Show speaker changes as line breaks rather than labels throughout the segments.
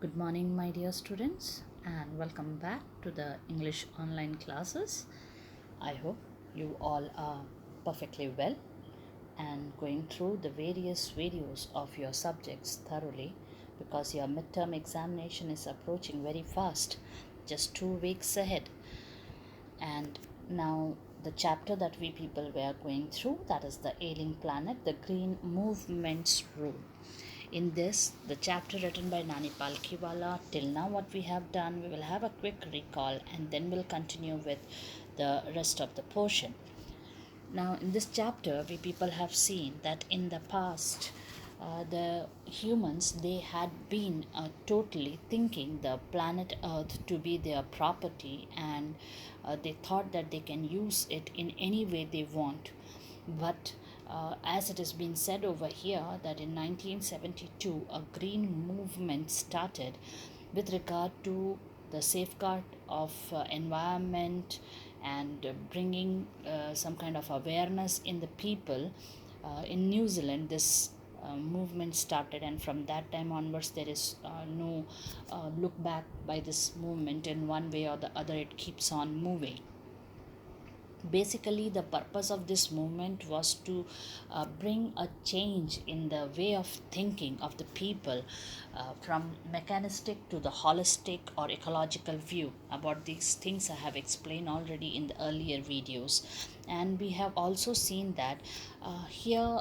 Good morning, my dear students, and welcome back to the English online classes. I hope you all are perfectly well and going through the various videos of your subjects thoroughly because your midterm examination is approaching very fast, just 2 weeks ahead. And now, the chapter that we people were going through, that is the Ailing Planet, the Green Movement's Rule. In this, the chapter written by Nani Palkhiwala, till now what we have done, we will have a quick recall and then we'll continue with the rest of the portion. Now, in this chapter, we people have seen that in the past, the humans they had been totally thinking the planet Earth to be their property, and they thought that they can use it in any way they want. But as it has been said over here, that in 1972 a green movement started with regard to the safeguard of environment and bringing some kind of awareness in the people. In New Zealand, this movement started, and from that time onwards, there is no look back by this movement. In one way or the other, it keeps on moving. Basically, the purpose of this movement was to bring a change in the way of thinking of the people, from mechanistic to the holistic or ecological view. About these things I have explained already in the earlier videos, and we have also seen that here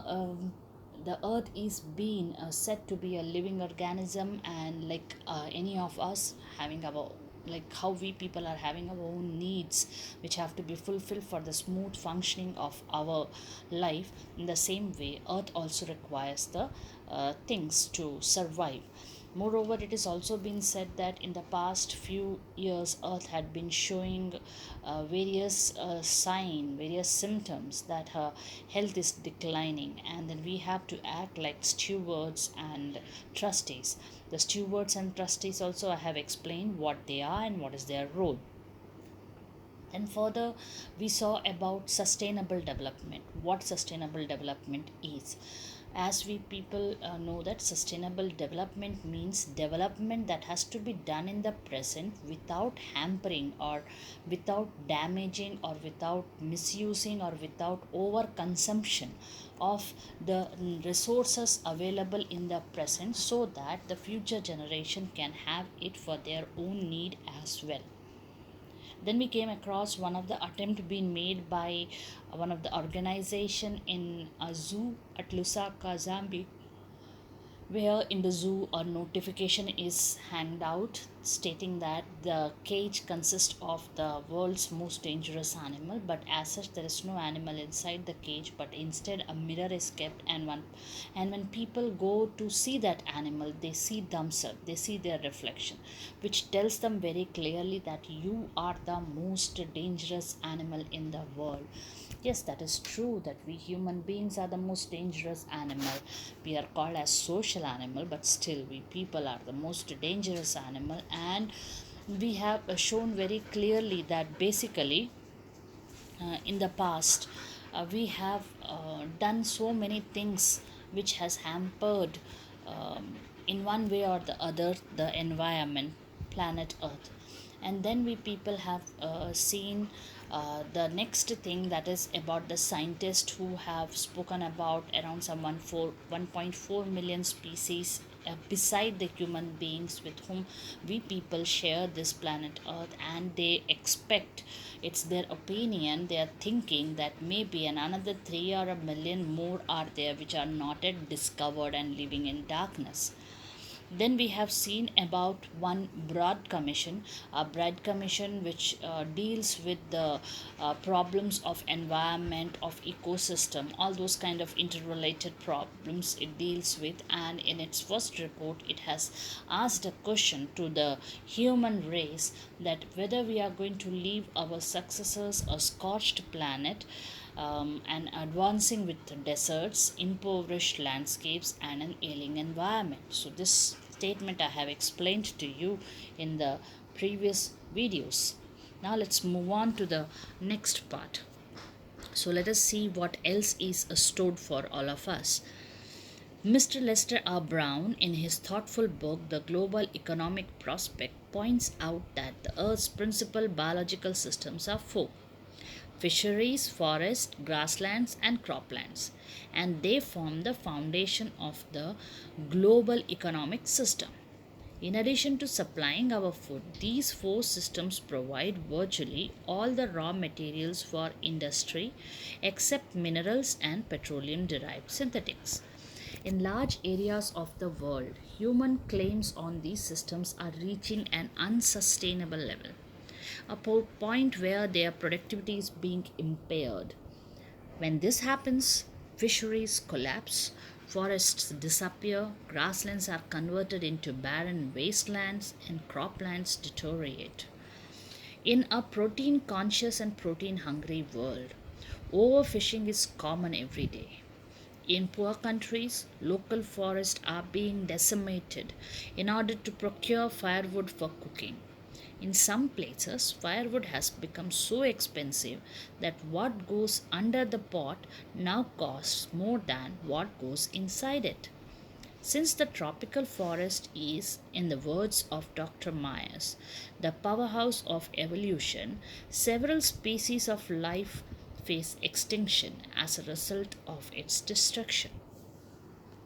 the earth is being said to be a living organism, and like any of us having our, like how we people are having our own needs which have to be fulfilled for the smooth functioning of our life. In the same way, earth also requires the things to survive. Moreover, it is also been said that in the past few years, Earth had been showing various various symptoms that her health is declining, and then we have to act like stewards and trustees. The stewards and trustees also I have explained what they are and what is their role. And further, we saw about sustainable development, what sustainable development is. As we people know that sustainable development means development that has to be done in the present without hampering or without damaging or without misusing or without over consumption of the resources available in the present, so that the future generation can have it for their own need as well. Then we came across one of the attempt being made by one of the organization in a zoo at Lusaka, Zambia, where in the zoo a notification is hanged out stating that the cage consists of the world's most dangerous animal, but as such there is no animal inside the cage, but instead a mirror is kept, and when people go to see that animal, they see themselves, they see their reflection, which tells them very clearly that you are the most dangerous animal in the world. Yes, that is true that we human beings are the most dangerous animal. We are called as social animal, but still we people are the most dangerous animal. And we have shown very clearly that basically in the past we have done so many things which has hampered in one way or the other the environment, planet earth. And then we people have seen the next thing, that is about the scientists who have spoken about around some 1.4 million species beside the human beings with whom we people share this planet earth, and they expect, it's their opinion, they are thinking that maybe another 3 or a million more are there which are not yet discovered and living in darkness. Then we have seen about one broad commission, a broad commission which deals with the problems of environment, of ecosystem, all those kind of interrelated problems it deals with. And in its first report, it has asked a question to the human race that whether we are going to leave our successors a scorched planet, and advancing with deserts, impoverished landscapes, and an ailing environment. So, this statement I have explained to you in the previous videos. Now, let's move on to the next part. So, let us see what else is stored for all of us. Mr. Lester R. Brown, in his thoughtful book, The Global Economic Prospect, points out that the Earth's principal biological systems are four: fisheries, forests, grasslands, and croplands, and they form the foundation of the global economic system. In addition to supplying our food, these four systems provide virtually all the raw materials for industry except minerals and petroleum derived synthetics. In large areas of the world, human claims on these systems are reaching an unsustainable level, a point where their productivity is being impaired. When this happens, fisheries collapse, forests disappear, grasslands are converted into barren wastelands, and croplands deteriorate. In a protein conscious and protein hungry world, overfishing is common every day. In poor countries, local forests are being decimated in order to procure firewood for cooking. In some places, firewood has become so expensive that what goes under the pot now costs more than what goes inside it. Since the tropical forest is, in the words of Dr. Myers, the powerhouse of evolution, several species of life face extinction as a result of its destruction.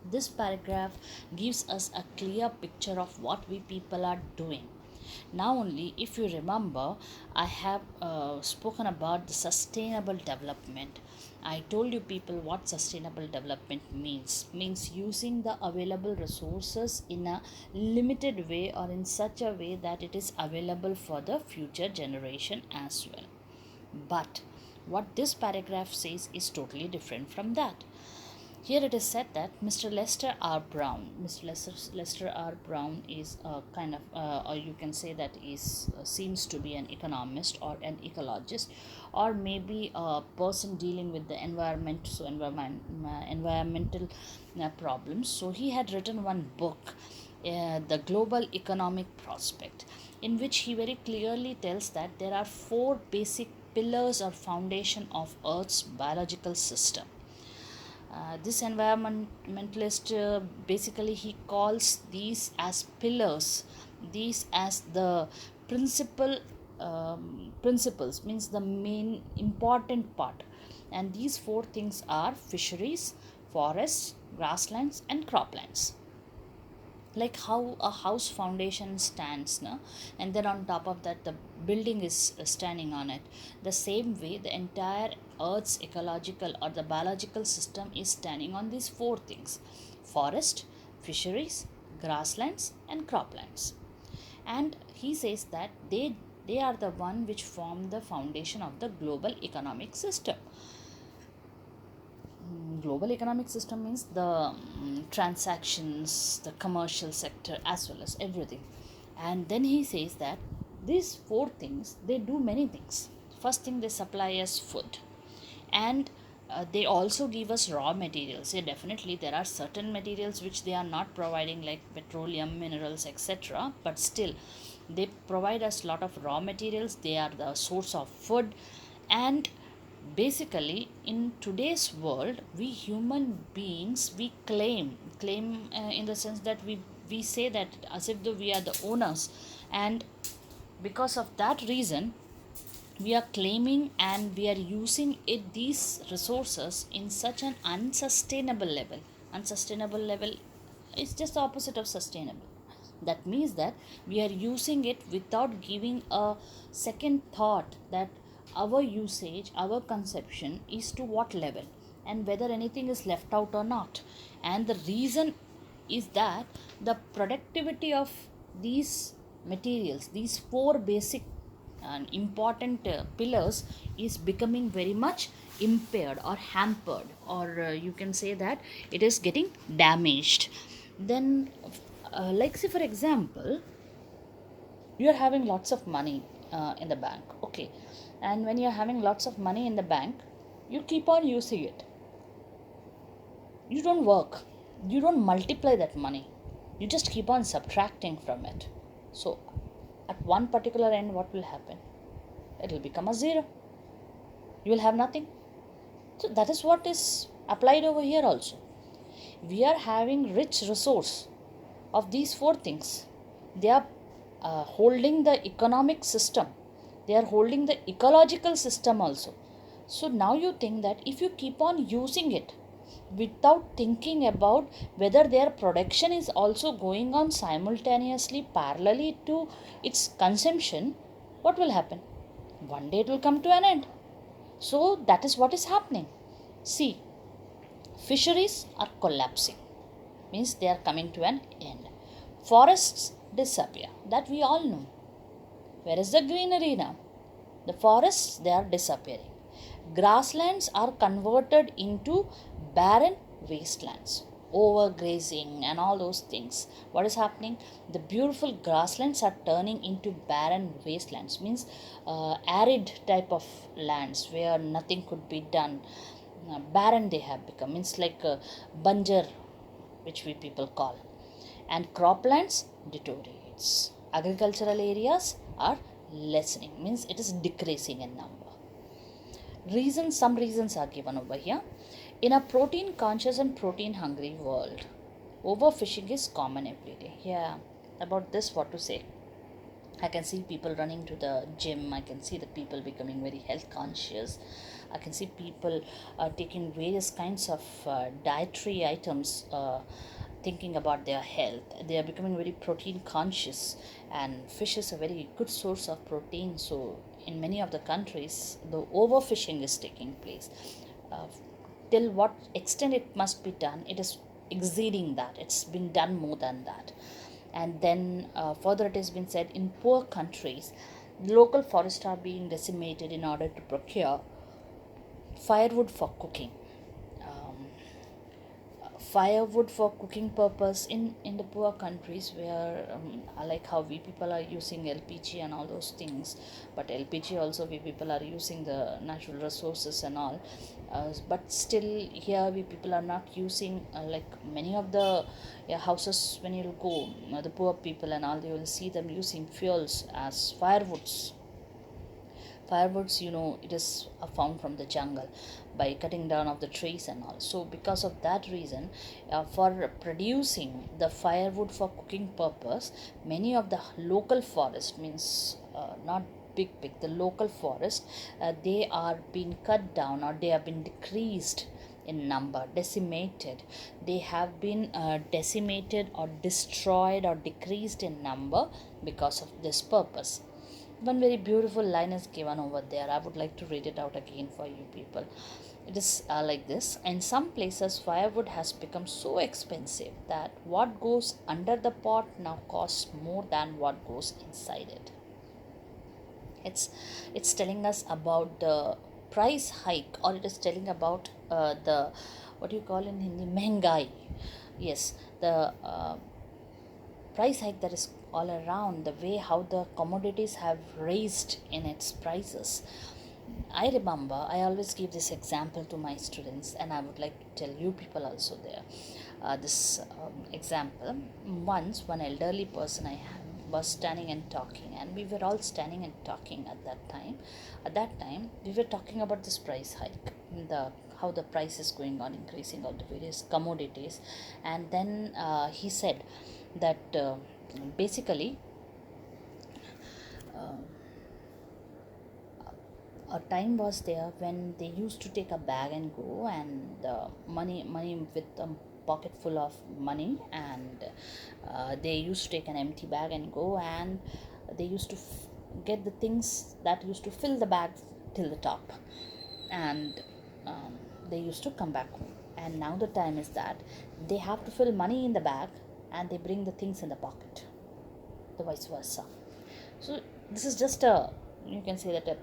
This paragraph gives us a clear picture of what we people are doing. Now, only if you remember, I have spoken about the sustainable development. I told you people what sustainable development means using the available resources in a limited way or in such a way that it is available for the future generation as well. But what this paragraph says is totally different from that. Here it is said that Mr. Lester R. Brown is a kind of, or you can say that is seems to be an economist or an ecologist, or maybe a person dealing with the environmental problems. So he had written one book, The Global Economic Prospect, in which he very clearly tells that there are four basic pillars or foundation of Earth's biological system. This environmentalist basically he calls these as pillars, these as the principal principles, means the main important part. And these four things are fisheries, forests, grasslands, and croplands. Like how a house foundation stands, no? And then on top of that the building is standing on it. The same way the entire earth's ecological or the biological system is standing on these four things: forest, fisheries, grasslands, and croplands. And he says that they are the one which form the foundation of the global economic system. Global economic system means the transactions, the commercial sector, as well as everything. And then he says that these four things, they do many things. First thing, they supply us food, and they also give us raw materials. Yeah, definitely there are certain materials which they are not providing, like petroleum, minerals, etc., but still they provide us lot of raw materials. They are the source of food. And basically in today's world, we human beings, we claim in the sense that we say that as if though we are the owners. And because of that reason, we are claiming and we are using it, these resources, in such an unsustainable level is just the opposite of sustainable. That means that we are using it without giving a second thought that our usage, our conception is to what level, and whether anything is left out or not. And the reason is that the productivity of these materials, these four basic and important pillars, is becoming very much impaired or hampered, or you can say that it is getting damaged. Then like say for example, you are having lots of money in the bank, okay? And when you are having lots of money in the bank, you keep on using it. You don't work, you don't multiply that money, you just keep on subtracting from it. So at one particular end, what will happen? It will become a zero. You will have nothing. So that is what is applied over here also. We are having rich resource of these four things. They are holding the economic system, they are holding the ecological system also. So now you think that if you keep on using it without thinking about whether their production is also going on simultaneously parallelly to its consumption, what will happen? One day it will come to an end. So that is what is happening. See, fisheries are collapsing, means they are coming to an end. Forests disappear, that we all know. Where is the greenery now? The forests, they are disappearing. Grasslands are converted into barren wastelands, overgrazing and all those things. What is happening? The beautiful grasslands are turning into barren wastelands, means arid type of lands where nothing could be done. Barren they have become, means like banjar, which we people call. And croplands deteriorates. Agricultural areas are lessening, means it is decreasing in number. Some reasons are given over here. In a protein conscious and protein hungry world, overfishing is common every day. Yeah, about this, what to say? I can see people running to the gym. I can see the people becoming very health conscious. I can see people taking various kinds of dietary items, thinking about their health. They are becoming very protein conscious, and fish is a very good source of protein. So, in many of the countries, the overfishing is taking place. Uh, till what extent it must be done, it is exceeding that. It's been done more than that. And then further it has been said, in poor countries, local forests are being decimated in order to procure firewood for cooking. um, Firewood for cooking purpose in the poor countries, where like how we people are using LPG and all those things, but LPG also we people are using the natural resources and all, but still here we people are not using, like many of the houses, when you go, the poor people and all, you will see them using fuels as firewoods. Firewoods, it is found from the jungle by cutting down of the trees and all. So because of that reason, for producing the firewood for cooking purpose, many of the local forest, means not big the local forest, they are being cut down, or they have been decreased in number, decimated. They have been decimated or destroyed or decreased in number because of this purpose. One very beautiful line is given over there. I would like to read it out again for you people. It is like this: in some places, firewood has become so expensive that what goes under the pot now costs more than what goes inside it. It's telling us about the price hike, or it is telling about the, what do you call in Hindi, mehengai. Yes, the price hike that is all around, the way how the commodities have raised in its prices. I remember I always give this example to my students, and I would like to tell you people also there. This example: once one elderly person was standing and talking, and we were all standing and talking at that time. At that time, we were talking about this price hike, the how the price is going on increasing of the various commodities, and then he said that basically uh, a time was there when they used to take a bag and go, and money with a pocket full of money, and they used to take an empty bag and go, and they used to get the things that used to fill the bag till the top, and they used to come back home. And now the time is that they have to fill money in the bag, and they bring the things in the pocket, the vice versa. So this is just a, you can say that a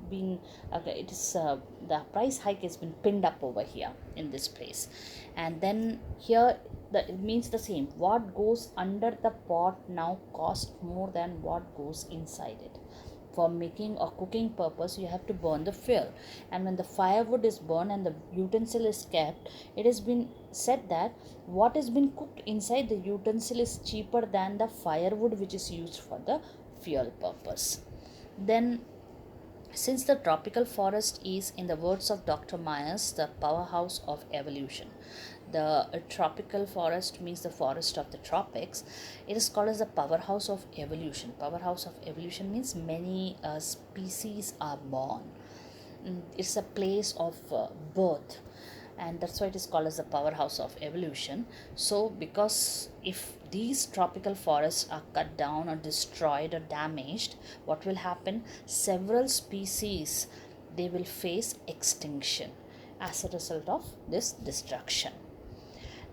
been okay, it is the price hike has been pinned up over here in this place. And then here it means the same: what goes under the pot now costs more than what goes inside it. For making or cooking purpose, you have to burn the fuel, and when the firewood is burned and the utensil is kept, it has been said that what has been cooked inside the utensil is cheaper than the firewood which is used for the fuel purpose. Then, since the tropical forest is, in the words of Dr. Myers, the powerhouse of evolution, The tropical forest means the forest of the tropics. It is called as the powerhouse of evolution. Powerhouse of evolution means many species are born. It's a place of birth, and that's why it is called as the powerhouse of evolution. So because if these tropical forests are cut down or destroyed or damaged, what will happen? Several species, they will face extinction as a result of this destruction.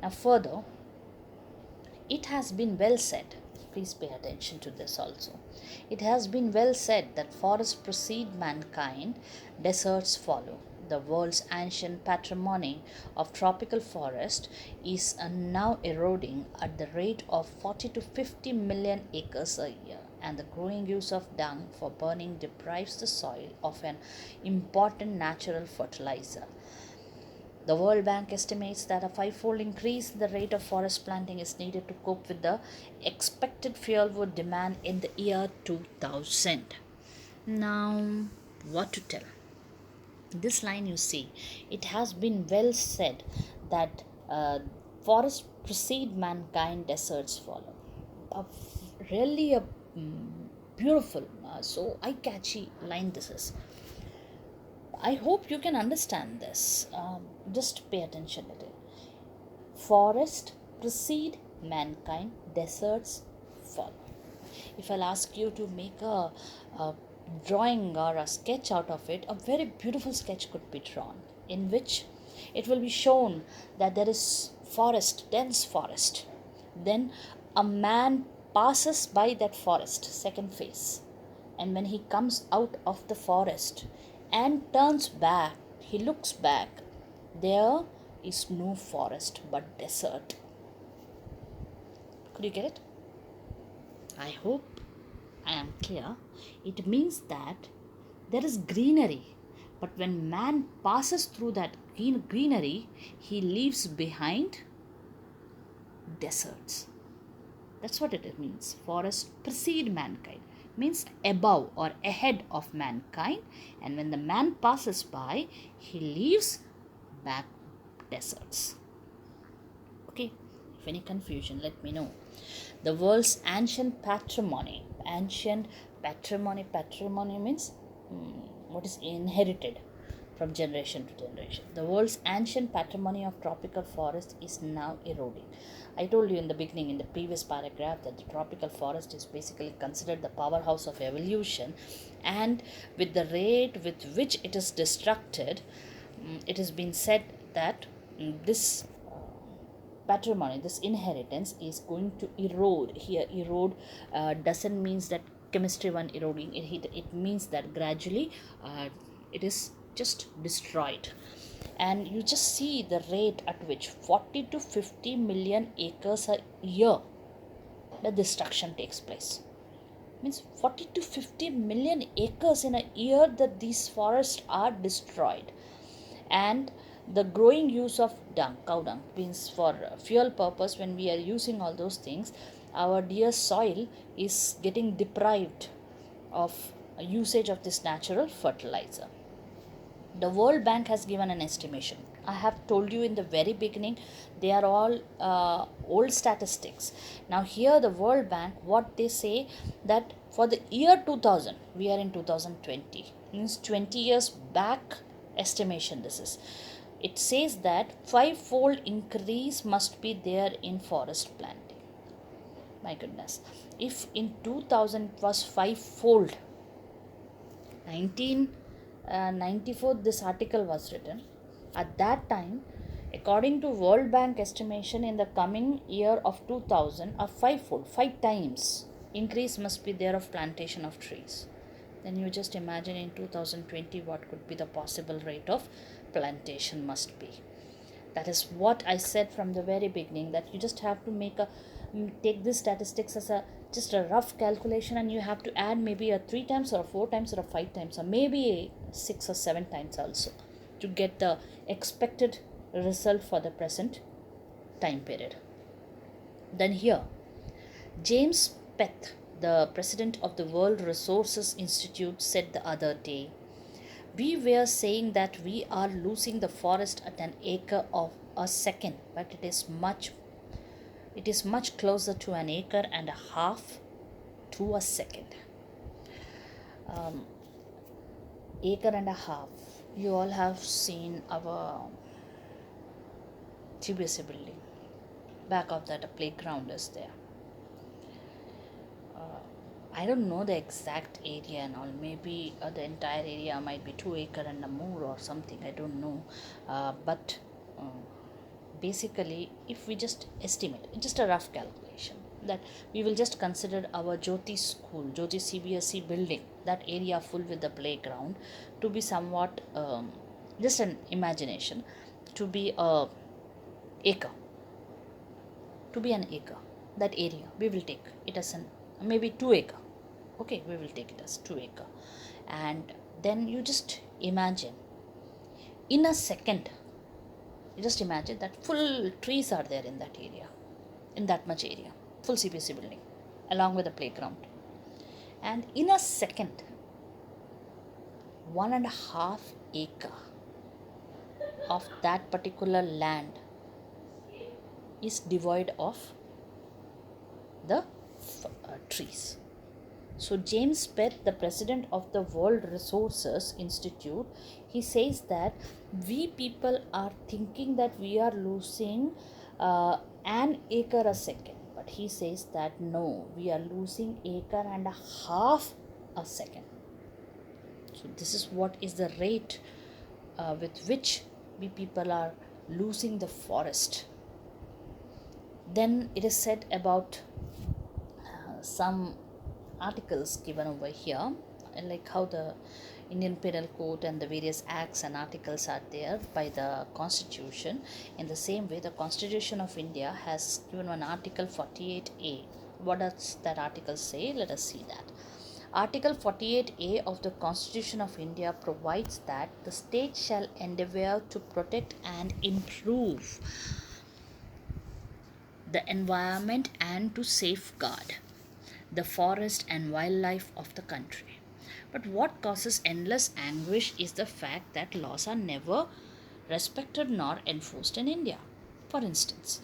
Now further, it has been well said, please pay attention to this also. It has been well said that forests precede mankind, deserts follow. The world's ancient patrimony of tropical forest is now eroding at the rate of 40 to 50 million acres a year, and the growing use of dung for burning deprives the soil of an important natural fertilizer. The World Bank estimates that a fivefold increase in the rate of forest planting is needed to cope with the expected fuelwood demand in the year 2000. Now, what to tell? This line you see, it has been well said that forests precede mankind, deserts follow. A really a beautiful, so eye-catchy line this is. I hope you can understand this. Just pay attention to it. Forest precede mankind, deserts follow. If I'll ask you to make a drawing or a sketch out of it, a very beautiful sketch could be drawn, in which it will be shown that there is forest, dense forest. Then a man passes by that forest, second phase. And when he comes out of the forest and turns back, he looks back, there is no forest but desert. Could you get it? I hope I am clear. It means that there is greenery, but when man passes through that greenery, he leaves behind deserts. That's what it means. Forests precede mankind, means above or ahead of mankind, and when the man passes by, he leaves back deserts. Okay, if any confusion, let me know. The world's ancient patrimony. Patrimony means what is inherited from generation to generation. The world's ancient patrimony of tropical forest is now eroding. I told you in the beginning, in the previous paragraph, that the tropical forest is basically considered the powerhouse of evolution, and with the rate with which it is destructed, it has been said that this patrimony, this inheritance, is going to erode. Here, erode doesn't means that chemistry one eroding. It means that gradually it is just destroyed. And you just see the rate at which 40 to 50 million acres a year the destruction takes place. Means 40 to 50 million acres in a year that these forests are destroyed. And the growing use of dung, cow dung, means for fuel purpose. When we are using all those things, our dear soil is getting deprived of usage of this natural fertilizer. The World Bank has given an estimation. I have told you in the very beginning, they are all old statistics. Now here the World Bank, what they say, that for the year 2000, we are in 2020, means 20 years back estimation this is. It says that fivefold increase must be there in forest planting. My goodness, if in 2000 it was fivefold, 1994 this article was written. At that time, according to World Bank estimation, in the coming year of 2000, a fivefold, 5 times increase must be there of plantation of trees. Then you just imagine in 2020 what could be the possible rate of plantation must be. That is what I said from the very beginning, that you just have to take this statistics as just a rough calculation, and you have to add maybe a 3 times or 4 times or 5 times or maybe 6 or 7 times also to get the expected result for the present time period. Then here, James Peth, the president of the World Resources Institute, said the other day, we were saying that we are losing the forest at an acre a second, but it is much closer to an acre and a half to a second. Acre and a half. You all have seen our TBC building. Back of that, a playground is there. I don't know the exact area and all. Maybe the entire area might be 2 acre and a more or something. I don't know. But basically, if we just estimate, just a rough calculation, that we will just consider our Jyoti school, Jyoti CBSE building, that area full with the playground, to be somewhat just an imagination, to be a acre, to be an acre. That area we will take it as an maybe 2 acre. Okay, we will take it as 2 acre, and then you just imagine in a second. You just imagine that full trees are there in that area, in that much area, full CBSE building, along with the playground. And in a second, 1.5 acre of that particular land is devoid of the trees. So James Pett, the president of the World Resources Institute, he says that we people are thinking that we are losing an acre a second, but he says that no, we are losing acre and a half a second. So this is what is the rate with which we people are losing the forest. Then it is said about some articles given over here, like how the Indian Penal Code and the various acts and articles are there by the Constitution. In the same way, the Constitution of India has given one Article 48A. What does that article say? Let us see that. Article 48A of the Constitution of India provides that the state shall endeavour to protect and improve the environment and to safeguard the forest and wildlife of the country. But what causes endless anguish is the fact that laws are never respected nor enforced in India. For instance,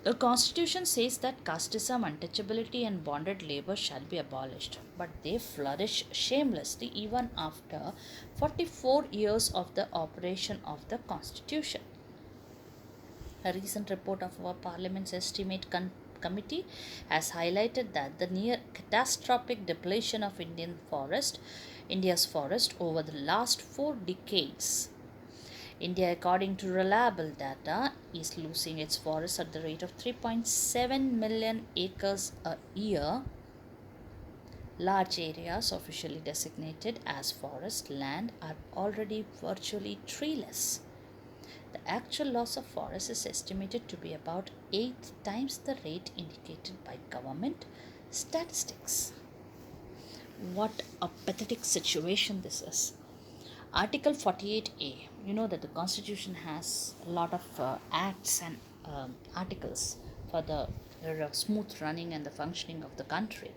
the Constitution says that casteism, untouchability, and bonded labor shall be abolished, but they flourish shamelessly even after 44 years of the operation of the Constitution. A recent report of our Parliament's Estimate Committee has highlighted that the near catastrophic depletion of India's forest over the last 4 decades. India, according to reliable data, is losing its forests at the rate of 3.7 million acres a year. Large areas officially designated as forest land are already virtually treeless. The actual loss of forest is estimated to be about 8 times the rate indicated by government statistics. What a pathetic situation this is. Article 48A, you know that the Constitution has a lot of acts and articles for the smooth running and the functioning of the country.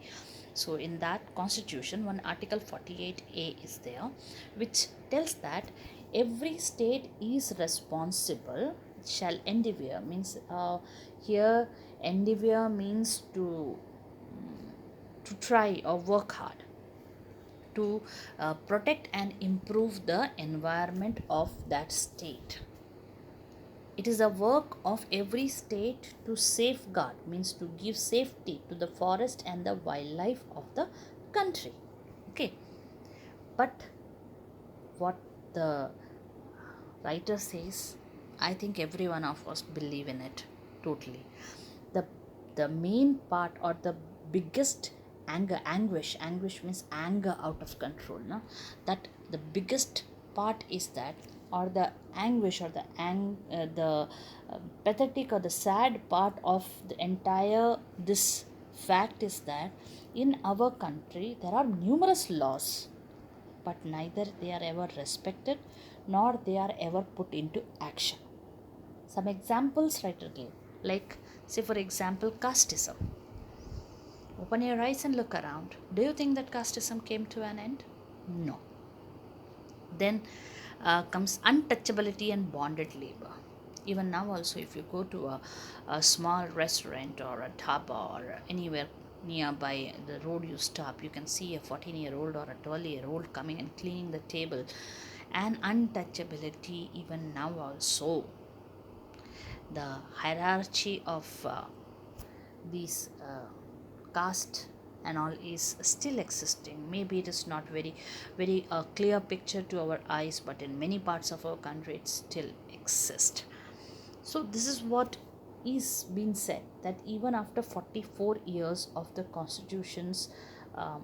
So in that Constitution, one Article 48A is there, which tells that every state is responsible, shall endeavour, means here endeavour means to try or work hard to protect and improve the environment of that state. It is a work of every state to safeguard, means to give safety to the forest and the wildlife of the country. Okay, but what the writer says, I think every one of us believe in it totally. The main part, or the biggest anguish means anger out of control, no? That the biggest part is that, or the anguish, or the pathetic or the sad part of the entire this fact is that in our country there are numerous laws, but neither they are ever respected nor they are ever put into action. Some examples writer gave, like say for example casteism. Open your eyes and look around. Do you think that casteism came to an end? No. Then comes untouchability and bonded labor. Even now also, if you go to a small restaurant or a dhaba or anywhere nearby the road you stop, you can see a 14-year-old or a 12-year-old coming and cleaning the table. And untouchability, even now also, the hierarchy of these caste and all is still existing. Maybe it is not very clear picture to our eyes, but in many parts of our country it still exists. So this is what is being said, that even after 44 years of the constitution's um,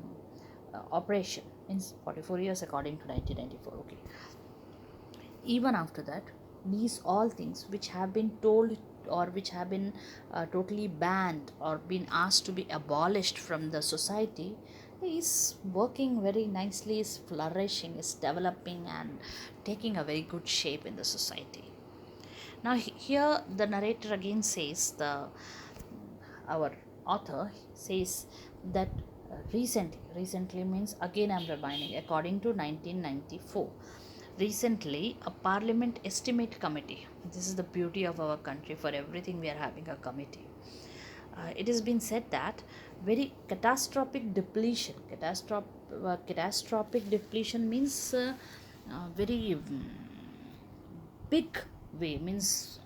operation, means 44 years according to 1994, okay, even after that, these all things which have been told or which have been totally banned or been asked to be abolished from the society is working very nicely, is flourishing, is developing and taking a very good shape in the society. Now here the narrator again says, the our author says that recently means, again I'm reminding, according to 1994, recently a parliament estimate committee, this is the beauty of our country, for everything we are having a committee. It has been said that very catastrophic depletion means very big way, means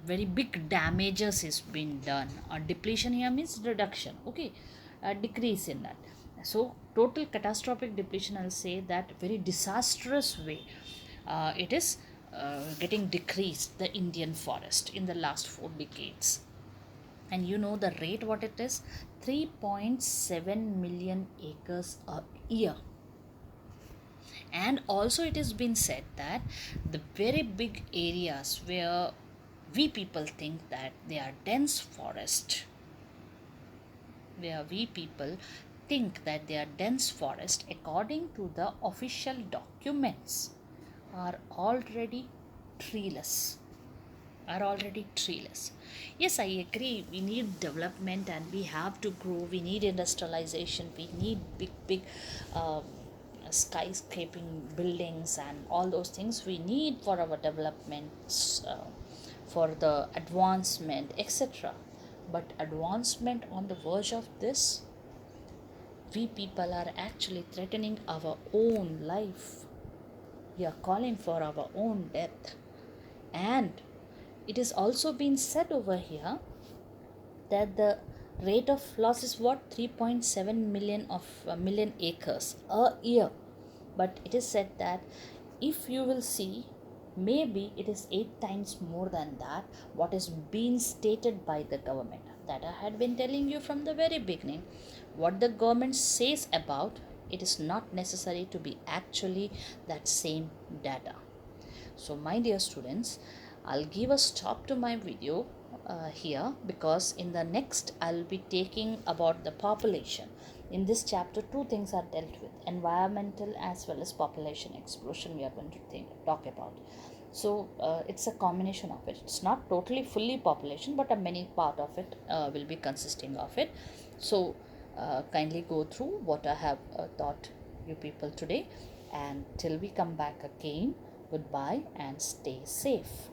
very big damages is being done. Depletion here means reduction, okay, decrease in that. So total catastrophic depletion, I'll say that very disastrous way it is getting decreased, the Indian forest in the last 4 decades. And you know the rate what it is, 3.7 million acres a year. And also it has been said that the very big areas where we people think that they are dense forest, where we people think that they are dense forest, according to the official documents, are already treeless, Yes, I agree. We need development and we have to grow. We need industrialization. We need big um, skyscraping buildings and all those things we need for our developments, for the advancement, etc. But advancement on the verge of this, we people are actually threatening our own life. We are calling for our own death. And it is also been said over here that the rate of loss is what, 3.7 million of million acres a year. But it is said that if you will see, maybe it is 8 times more than that what is being stated by the government, that I had been telling you from the very beginning. What the government says about it is not necessary to be actually that same data. So my dear students, I'll give a stop to my video here, because in the next I'll be taking about the population. In this chapter, two things are dealt with: environmental as well as population explosion we are going to talk about. So it's a combination of it. It's not totally fully population, but a many part of it will be consisting of it. So kindly go through what I have taught you people today, and till we come back again, goodbye and stay safe.